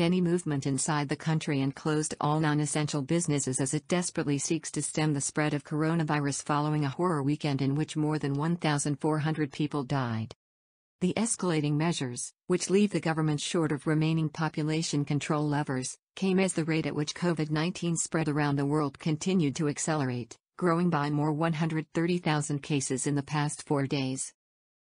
any movement inside the country and closed all non-essential businesses as it desperately seeks to stem the spread of coronavirus following a horror weekend in which more than 1,400 people died. The escalating measures, which leave the government short of remaining population control levers, came as the rate at which COVID-19 spread around the world continued to accelerate, growing by more 130,000 cases in the past 4 days.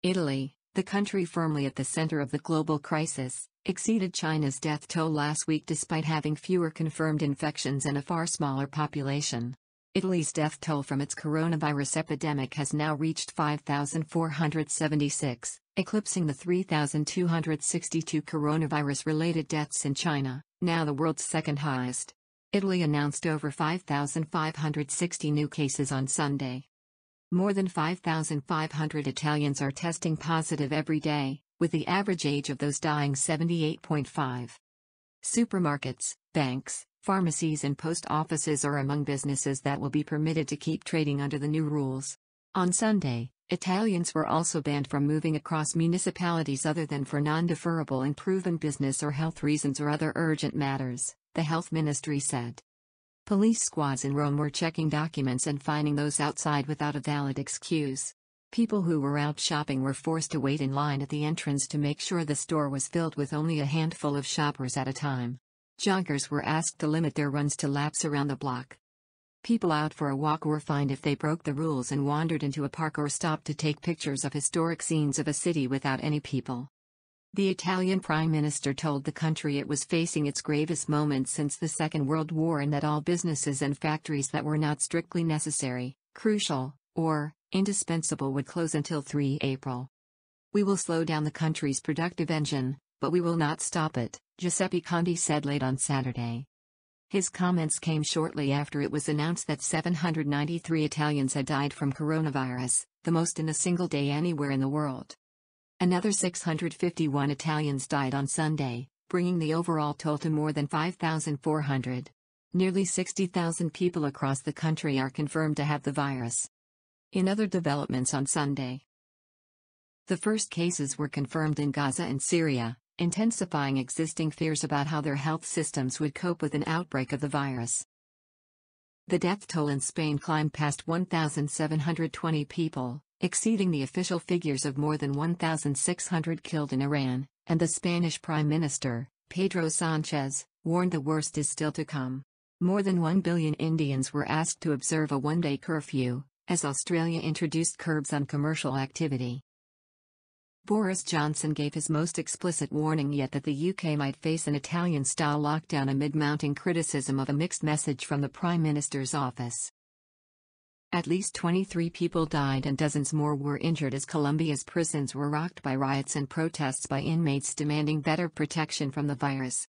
Italy, the country firmly at the center of the global crisis, exceeded China's death toll last week despite having fewer confirmed infections and a far smaller population. Italy's death toll from its coronavirus epidemic has now reached 5,476, eclipsing the 3,262 coronavirus-related deaths in China, now the world's second highest. Italy announced over 5,560 new cases on Sunday. More than 5,500 Italians are testing positive every day, with the average age of those dying 78.5. Supermarkets, banks, pharmacies and post offices are among businesses that will be permitted to keep trading under the new rules. On Sunday, Italians were also banned from moving across municipalities other than for non-deferrable and proven business or health reasons or other urgent matters, the health ministry said. Police squads in Rome were checking documents and finding those outside without a valid excuse. People who were out shopping were forced to wait in line at the entrance to make sure the store was filled with only a handful of shoppers at a time. Joggers were asked to limit their runs to laps around the block. People out for a walk were fined if they broke the rules and wandered into a park or stopped to take pictures of historic scenes of a city without any people. The Italian Prime Minister told the country it was facing its gravest moment since the Second World War and that all businesses and factories that were not strictly necessary, crucial, or indispensable would close until 3 April. We will slow down the country's productive engine, but we will not stop it, Giuseppe Conte said late on Saturday. His comments came shortly after it was announced that 793 Italians had died from coronavirus, the most in a single day anywhere in the world. Another 651 Italians died on Sunday, bringing the overall toll to more than 5,400. Nearly 60,000 people across the country are confirmed to have the virus. In other developments on Sunday, the first cases were confirmed in Gaza and Syria, intensifying existing fears about how their health systems would cope with an outbreak of the virus. The death toll in Spain climbed past 1,720 people, exceeding the official figures of more than 1,600 killed in Iran, and the Spanish Prime Minister, Pedro Sánchez, warned the worst is still to come. More than 1 billion Indians were asked to observe a one-day curfew, as Australia introduced curbs on commercial activity. Boris Johnson gave his most explicit warning yet that the UK might face an Italian-style lockdown amid mounting criticism of a mixed message from the Prime Minister's office. At least 23 people died and dozens more were injured as Colombia's prisons were rocked by riots and protests by inmates demanding better protection from the virus.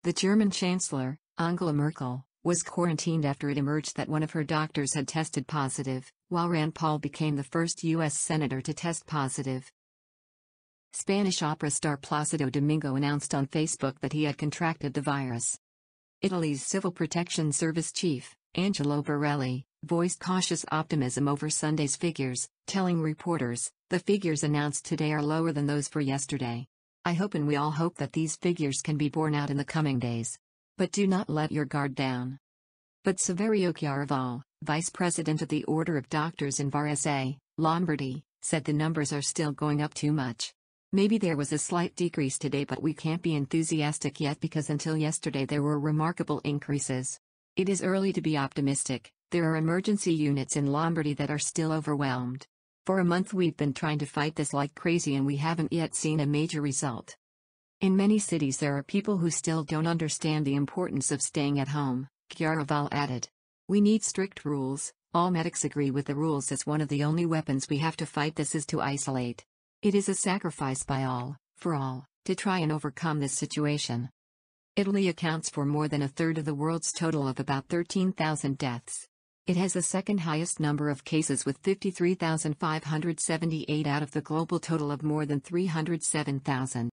The German Chancellor, Angela Merkel, was quarantined after it emerged that one of her doctors had tested positive, while Rand Paul became the first U.S. senator to test positive. Spanish opera star Plácido Domingo announced on Facebook that he had contracted the virus. Italy's Civil Protection Service chief, Angelo Borelli, voiced cautious optimism over Sunday's figures, telling reporters, "The figures announced today are lower than those for yesterday. I hope and we all hope that these figures can be borne out in the coming days. But do not let your guard down." But Saverio Chiaraval, vice president of the Order of Doctors in Varese, Lombardy, said the numbers are still going up too much. Maybe there was a slight decrease today, but we can't be enthusiastic yet because until yesterday there were remarkable increases. It is early to be optimistic. There are emergency units in Lombardy that are still overwhelmed. For a month we've been trying to fight this like crazy and we haven't yet seen a major result. In many cities there are people who still don't understand the importance of staying at home, Chiaraval added. We need strict rules. All medics agree with the rules as one of the only weapons we have to fight this is to isolate. It is a sacrifice by all, for all, to try and overcome this situation. Italy accounts for more than a third of the world's total of about 13,000 deaths. It has the second highest number of cases with 53,578 out of the global total of more than 307,000.